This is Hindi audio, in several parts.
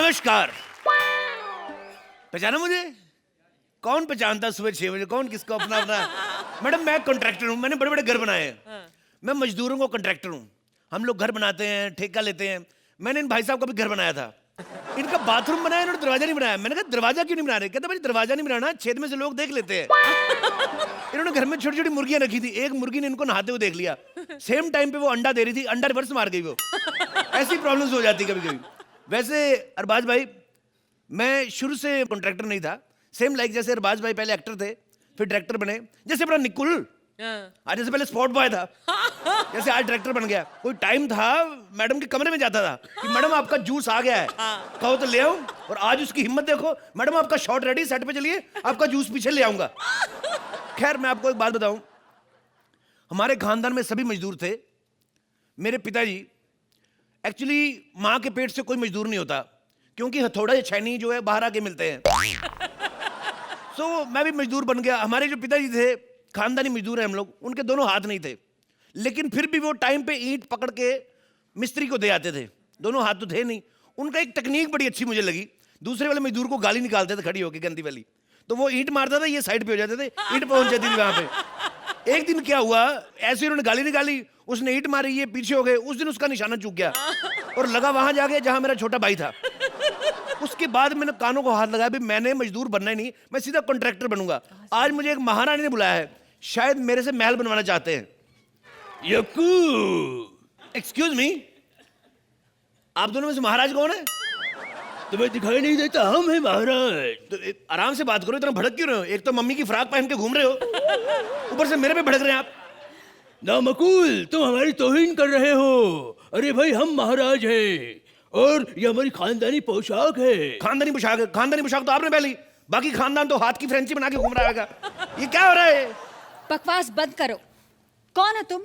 नमस्कार। पहचाना मुझे? कौन पहचानता सुबह 6 बजे? कौन किसको अपना अपना? मैडम मैं कॉन्ट्रैक्टर हूँ, मैंने बड़े बड़े घर बनाए हैं। मैं मजदूरों को कॉन्ट्रैक्टर हूँ। हम लोग घर बनाते हैं, ठेका लेते हैं। मैंने इन भाई साहब का भी घर बनाया था। इनका बाथरूम बनाया, इन्होंने दरवाजा नहीं बनाया। मैंने कहा दरवाजा क्यों नहीं बना रहे? कहते भाई दरवाजा नहीं बनाना, छेद में से लोग देख लेते हैं। इन्होंने घर में छोटी छोटी मुर्गियां रखी थी। एक मुर्गी ने इनको नहाते हुए देख लिया। सेम टाइम पे वो अंडा दे रही थी, अंडा रिवर्स मार गई वो। ऐसी प्रॉब्लम्स हो जाती कभी कभी। वैसे अरबाज भाई, मैं शुरू से कॉन्ट्रैक्टर नहीं था। सेम लाइक जैसे अरबाज भाई पहले एक्टर थे, फिर डायरेक्टर बने। जैसे अपना निकुल आज, जैसे पहले स्पॉट बॉय था, जैसे आज डायरेक्टर बन गया। कोई टाइम था मैडम के कमरे में जाता था कि मैडम आपका जूस आ गया है, कहो तो ले आऊं। और आज उसकी हिम्मत देखो, मैडम आपका शॉट रेडी, सेट पे चलिए, आपका जूस पीछे ले आऊंगा। खैर मैं आपको एक बात बताऊं, हमारे खानदान में सभी मजदूर थे। मेरे पिताजी एक्चुअली माँ के पेट से कोई मजदूर नहीं होता, क्योंकि हथौड़ा या छैनी जो है बाहर आके मिलते हैं। सो मैं भी मजदूर बन गया। हमारे जो पिताजी थे खानदानी मजदूर हैं हम लोग, उनके दोनों हाथ नहीं थे, लेकिन फिर भी वो टाइम पे ईंट पकड़ के मिस्त्री को दे आते थे। दोनों हाथ तो थे नहीं। उनका एक टेक्निक बड़ी अच्छी मुझे लगी। दूसरे वाले मजदूर को गाली निकालते थे खड़ी होकर गंदी वाली, तो वो ईंट मारता था, ये साइड पे हो जाते थे, ईंट पहुंच जाती थी वहां पे। एक दिन क्या हुआ, ऐसे उन्होंने गाली निकाली, उसने ईंट मारी, ये पीछे हो गए। उस दिन उसका निशाना चूक गया और लगा वहां जाके जहां मेरा छोटा भाई था। उसके बाद मैंने कानों को हाथ लगाया, भी मैंने मजदूर बनना ही नहीं, मैं सीधा कॉन्ट्रैक्टर बनूंगा। आज मुझे एक महारानी ने बुलाया है, शायद मेरे से महल बनवाना चाहते हैं। यक्कू, एक्सक्यूज मी, आप दोनों में से महाराज कौन है? तुम्हें दिखाई नहीं देता? हम हैं महाराज। तो आराम से बात करो, इतना भड़क क्यों रहे हो? एक तो मम्मी की फ्राक पहन के घूम रहे हो, ऊपर से मेरे पे भड़क रहे हैं आप। नामकुल, तुम हमारी तौहीन कर रहे हो। अरे भाई, हम महाराज हैं और ये हमारी खानदानी पोशाक है। खानदानी पोशाक है? खानदानी पोशाक तो आपने पहली, बाकी खानदान तो हाथ की फ्रेंची बना के घूम रहा है। ये क्या हो रहा है? बकवास बंद करो। कौन हो तुम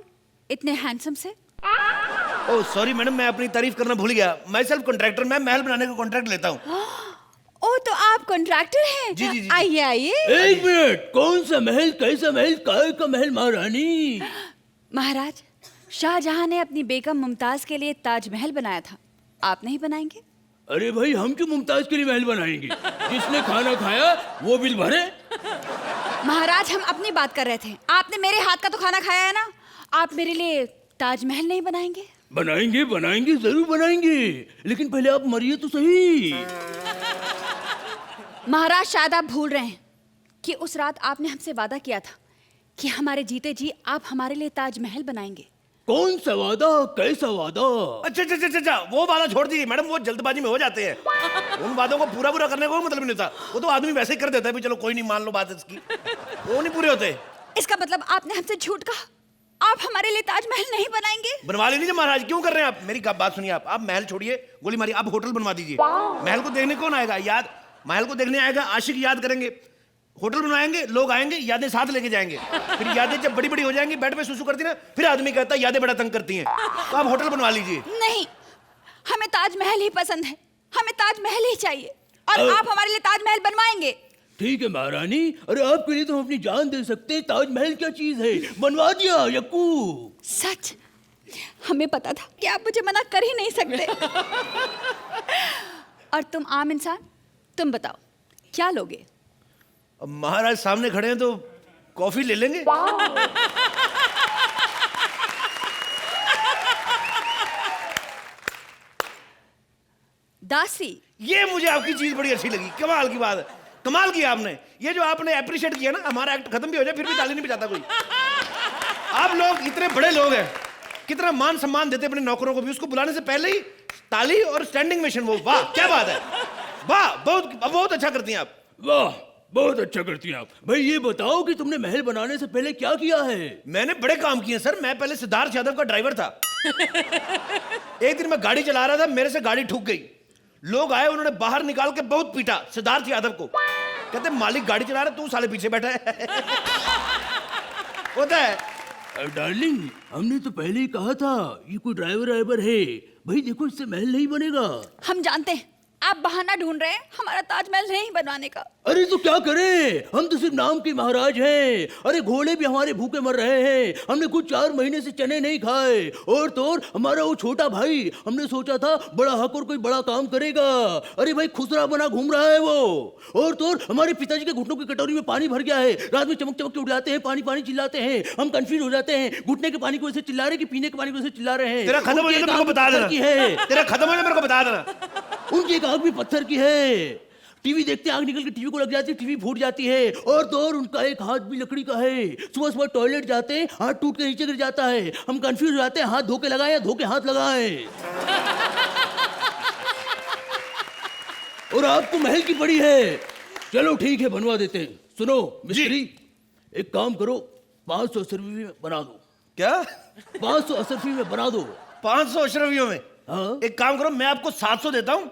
इतने हैंडसम से? ओह सॉरी मैडम, मैं अपनी तारीफ करना भूल गया। मैं सेल्फ कॉन्ट्रैक्टर, मैं महल बनाने का कॉन्ट्रैक्ट लेता हूँ। ओ तो आप कॉन्ट्रैक्टर हैं? जी, जी, जी। आइए आइए। एक मिनट, कौन सा महल, कैसा महल, काय का महल महारानी? महाराज, शाहजहां ने अपनी बेगम मुमताज के लिए ताजमहल बनाया था, आप नहीं बनाएंगे? अरे भाई, हम क्यों मुमताज के लिए महल बनाएंगे? जिसने खाना खाया वो बिल भरे। महाराज, हम अपनी बात कर रहे थे। आपने मेरे हाथ का तो खाना खाया है ना, आप मेरे लिए ताजमहल नहीं बनाएंगे? बनाएंगे बनाएंगे, जरूर बनाएंगे, लेकिन पहले आप मरिए तो सही। महाराज, शायद आप भूल रहे हैं कि उस रात आपने हमसे वादा किया था कि हमारे जीते जी आप हमारे लिए ताजमहल बनाएंगे। कौन सा वादा, कैसा वादा? अच्छा अच्छा अच्छा अच्छा, वो वादा छोड़ दीजिए मैडम, वो जल्दबाजी में हो जाते हैं। उन वादों को पूरा पूरा करने को मतलब नहीं था। वो तो आदमी वैसे ही कर देता है, भी चलो कोई नहीं, मान लो बात इसकी। वो नहीं पूरे होते। इसका मतलब आपने हमसे झूठ कहा, आप हमारे लिए ताजमहल नहीं बनाएंगे? बनवा लीजिए महाराज, क्यों कर रहे हैं आप? मेरी बात सुनिए, आप महल छोड़िए, गोली मारिए, आप होटल बनवा दीजिए। महल को देखने कौन आएगा? याद, महल को देखने आएगा आशिक, याद करेंगे। होटल बनवाएंगे, लोग आएंगे, यादें साथ लेके जाएंगे। फिर यादें जब बड़ी बड़ी हो जाएंगी, बेड पे सुसु करती ना, फिर आदमी कहता है यादें बड़ा तंग करती हैं। तो आप होटल बनवा लीजिए। नहीं, हमें ताजमहल ही पसंद है, हमें ताजमहल ही चाहिए, और आप हमारे लिए ताजमहल बनवाएंगे? ठीक है महारानी, अरे आपके लिए तो हम अपनी जान दे सकते हैं। ताजमहल क्या चीज है, बनवा दिया यक्कू। सच, हमें पता था कि आप मुझे मना कर ही नहीं सकते। और तुम आम इंसान, तुम बताओ क्या लोगे? अब महाराज सामने खड़े हैं तो कॉफी ले लेंगे। दासी, ये मुझे आपकी चीज बड़ी अच्छी लगी, कमाल की बात है, कमाल किया आपने। ये जो आपने अप्रिशिएट किया ना, हमारा एक्ट खत्म भी हो जाए फिर भी ताली नहीं बजाता कोई। आप लोग इतने बड़े लोग हैं, कितना मान सम्मान देते अपने नौकरों को भी, उसको बुलाने से पहले ही ताली और स्टैंडिंग मेशन। वो वाह, क्या बात है, वाह, बहुत बहुत अच्छा करती हैं आप। वाह, बहुत अच्छा करती हैं आप। भाई ये बताओ कि तुमने महल बनाने से पहले क्या किया है? मैंने बड़े काम किए सर। मैं पहले सिद्धार्थ यादव का ड्राइवर था। एक दिन मैं गाड़ी चला रहा था, मेरे से गाड़ी ठुक गई। लोग आए, उन्होंने बाहर निकाल के बहुत पीटा सिद्धार्थ यादव को। कहते मालिक गाड़ी चला रहा, तू साले पीछे बैठा है। होता है। डार्लिंग, हमने तो पहले ही कहा था ये कोई ड्राइवर है। भाई देखो, इससे महल नहीं बनेगा। हम जानते हैं आप बहाना ढूंढ रहे हैं हमारा ताजमहल नहीं बनवाने का। अरे तो क्या करें, हम तो सिर्फ नाम के महाराज हैं। अरे घोड़े भी हमारे भूखे मर रहे हैं। हमने कुछ 4 महीने से चने नहीं खाए। और तो और हमारा वो छोटा भाई, हमने सोचा था बड़ा हक और कोई बड़ा काम करेगा। अरे भाई खुसरा बना घूम रहा है वो। और तो और हमारे पिताजी के घुटनों की कटोरी में पानी भर गया है। रात में चमक चमक के उठ जाते हैं, पानी पानी चिल्लाते हैं। हम कंफ्यूज हो जाते हैं, घुटने के पानी को ऐसे चिल्ला रहे कि पीने के पानी को ऐसे चिल्ला रहे हैं। तेरा खत्म हो जाए तो मेरे को बता देना। तेरा खत्म हो जाए मेरे को बता देना। उनकी एक आंख भी पत्थर की है। टीवी देखते आंख निकल के टीवी को लग जाती है, टीवी फूट जाती है। और तो और उनका एक हाथ भी लकड़ी का है। सुबह सुबह टॉयलेट जाते हैं, हाथ टूट के नीचे गिर जाता है। हम कंफ्यूज हो जाते हैं, हाथ धो के लगाए या धो के हाथ लगाए। और आपको महल की पड़ी है। चलो ठीक है, बनवा देते हैं। सुनो मिस्त्री, एक काम करो, 500 अशरफी में बना दो। क्या? 500 अशरफी में बना दो। 500 अशरफियों में? हाँ। एक काम करो, मैं आपको 700 देता हूँ।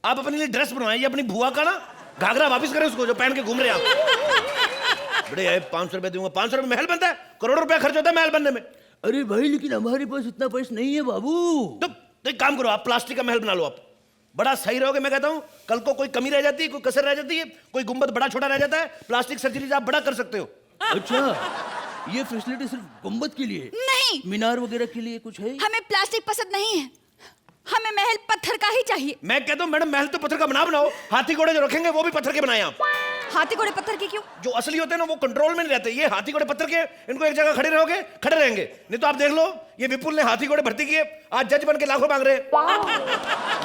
आप अपने लिए ड्रेस बनवाइए, अपनी बुआ का ना घाघरा वापस करें उसको जो पहन के घूम रहे हैं आप। बड़े 500 रुपए दूंगा। 500 रुपए महल बनता है, करोड़ों रुपया खर्च होता है महल बनने में। अरे भाई लेकिन हमारे पास इतना पैसा नहीं है बाबू। तो एक काम करो, आप प्लास्टिक का महल बना लो। आप बड़ा सही रहोगे। मैं कहता हूँ कल को कोई कमी रह जाती है, कोई कसर रह जाती है, कोई गुंबद बड़ा छोटा रह जाता है, प्लास्टिक सर्जरी आप बड़ा कर सकते हो। अच्छा, ये फैसिलिटी सिर्फ गुंबद के लिए? नहीं, मीनार वगैरह के लिए कुछ है? हमें प्लास्टिक पसंद नहीं है, हमें महल पत्थर का ही चाहिए। मैं कहता हूँ मैडम, महल तो पत्थर का बनाओ। हाथी घोड़े जो रखेंगे वो भी पत्थर के बनाए आप। हाथी घोड़े पत्थर के क्यों? जो असली होते हैं ना वो कंट्रोल में नहीं रहते। ये हाथी घोड़े पत्थर के, इनको एक जगह खड़े रहोगे खड़े रहेंगे। नहीं तो आप देख लो, ये विपुल ने हाथी घोड़े भर्ती किए, आज जज बन के लाखों मांग रहे हैं।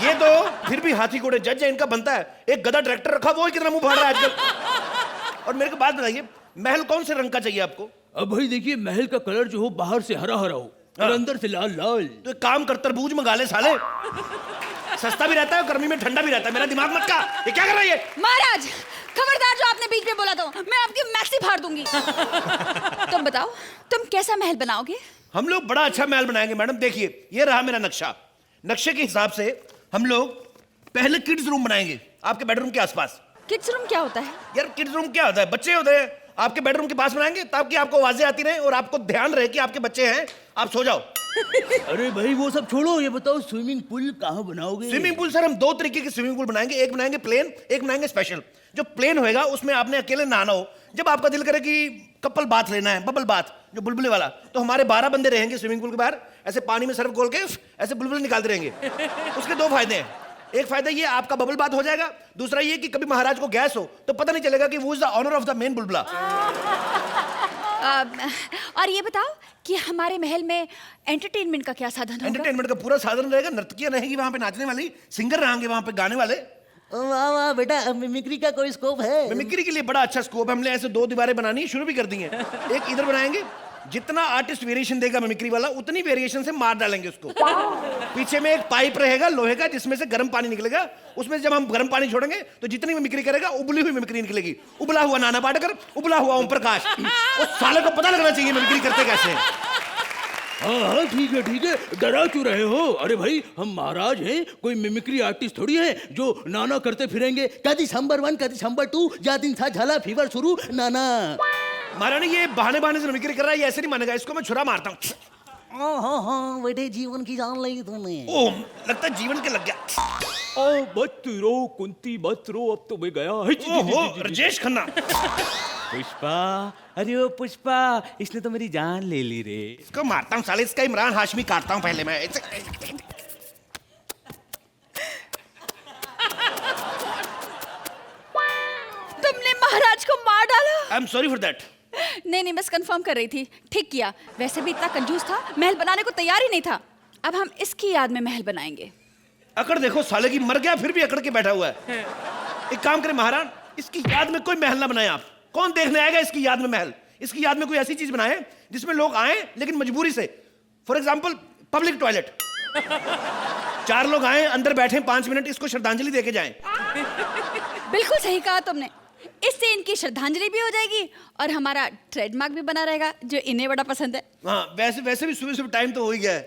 ये तो फिर भी हाथी घोड़े जज है, इनका बनता है। एक गधा डायरेक्टर रखा, वो ही कितना मुंह फाड़ रहा है आजकल। और मेरे को बात बताइए, महल कौन से रंग का चाहिए आपको? अब भाई देखिए, महल का कलर जो हो बाहर से हरा हरा हो और अंदर से लाल लाल। तो एक काम कर, तरबूज मंगा ले साले, सस्ता भी रहता है, गर्मी में ठंडा भी रहता है। मेरा दिमाग मत का, ये क्या कर रही है? महाराज खबरदार, जो आपने बीच में बोला तो मैं आपकी मैक्सी फाड़ दूंगी। तुम बताओ, तुम कैसा महल बनाओगे? हम लोग बड़ा अच्छा महल बनाएंगे मैडम। देखिए ये रहा मेरा नक्शा। नक्शे के हिसाब से हम लोग पहले किड्स रूम बनाएंगे आपके बेडरूम के आसपास। किड्स रूम क्या होता है? यार किड्स रूम क्या होता है? बच्चे होते हैं, आपके बेडरूम के पास बनाएंगे ताकि आपको आवाजें आती रहे और आपको ध्यान रहे कि आपके बच्चे हैं, आप सो जाओ। अरे भाई वो सब छोड़ो, ये बताओ स्विमिंग पूल कहाँ बनाओगे? स्विमिंग पूल सर हम 2 तरीके के स्विमिंग पूल बनाएंगे। एक बनाएंगे प्लेन, एक बनाएंगे स्पेशल। जो प्लेन होएगा उसमें आपने अकेले नहाना हो। जब आपका दिल करे कि कपल बाथ लेना है, बबल बाथ जो बुलबुले वाला, तो हमारे 12 बंदे रहेंगे स्विमिंग पूल के बाहर, ऐसे पानी में सर्फ खोल के ऐसे बुलबुले निकालते रहेंगे। उसके 2 फायदे हैं। एक फायदा ये आपका बबल बाथ हो जाएगा, दूसरा ये कि कभी महाराज को गैस हो तो पता नहीं चलेगा कि वो is the honour of the main बुलबुला। और ये बताओ कि हमारे महल में एंटरटेनमेंट का क्या साधन होगा? एंटरटेनमेंट का पूरा साधन रहेगा। नर्तकियां रहेंगी वहां पे नाचने वाली, सिंगर रहेंगे वहां पे गाने वाले। वाह वाह बेटा, मिमिक्री का कोई स्कोप है? मिमिक्री के लिए बड़ा अच्छा स्कोप है। हमने ऐसे 2 दीवारें बनानी शुरू भी कर दी हैं। एक इधर बनाएंगे, जितना आर्टिस्ट वेरिएशन देगा मिमिक्री वाला उतनी वेरिएशन से मार डालेंगे उसको। पीछे में एक पाइप रहेगा लोहे का जिसमें से गर्म पानी निकलेगा। उसमें जब हम गर्म पानी छोड़ेंगे तो जितनी मिमिक्री करेगा उबली हुई मिमिक्री निकलेगी। उबला हुआ नाना पाटेकर, उबला हुआ ओम प्रकाश। उस साले को पता लगना चाहिए मिमिक्री करते कैसे हैं। हाँ हाँ ठीक है ठीक है, डरा क्यों रहे हो? अरे भाई हम महाराज हैं, कोई मिमिक्री आर्टिस्ट थोड़ी है जो नाना करते फिरेंगे। कदी संबर 1 कदी संबर 2, जा दिन था झाला फीवर शुरू नाना। महारानी ये बहाने बहाने से मिमिक्री कर रहा है, ये ऐसे नहीं मानेगा। इसको मैं छुरा मारता हूँ। हाँ बेटे, जीवन की जान ली तूने। ओह लगता है जीवन के लग गया। ओ मत रो कुंती मत रो, अब तो मैं गया। ओहो राजेश खन्ना। पुष्पा, अरे ओ पुष्पा, इसने तो मेरी जान ले ली रे। इसको मारता हूँ साले, इसका इमरान हाशमी काटता हूँ पहले मैं। तुमने महाराज को मार डाला? I am sorry for that. नहीं, बस कंफर्म कर रही थी। ठीक किया, वैसे भी इतना कंजूस था, महल बनाने को तैयार ही नहीं था। अब हम इसकी याद में महल बनाएंगे। अकड़ देखो साले की, मर गया फिर भी अकड़ के बैठा हुआ है। एक काम करें महाराज, इसकी याद में कोई महल ना बनाए आप। कौन देखने आएगा इसकी याद में महल? इसकी याद में कोई ऐसी चीज बनाए जिसमें लोग आए लेकिन मजबूरी से। For example public toilet. 4 लोग आए, अंदर बैठे 5 मिनट, इसको श्रद्धांजलि देके जाएं। बिल्कुल सही कहा तुमने। इससे इनकी श्रद्धांजलि भी हो जाएगी और हमारा ट्रेडमार्क भी बना रहेगा जो इन्हें बड़ा पसंद है। हाँ वैसे भी सुबह टाइम तो हो ही गया है।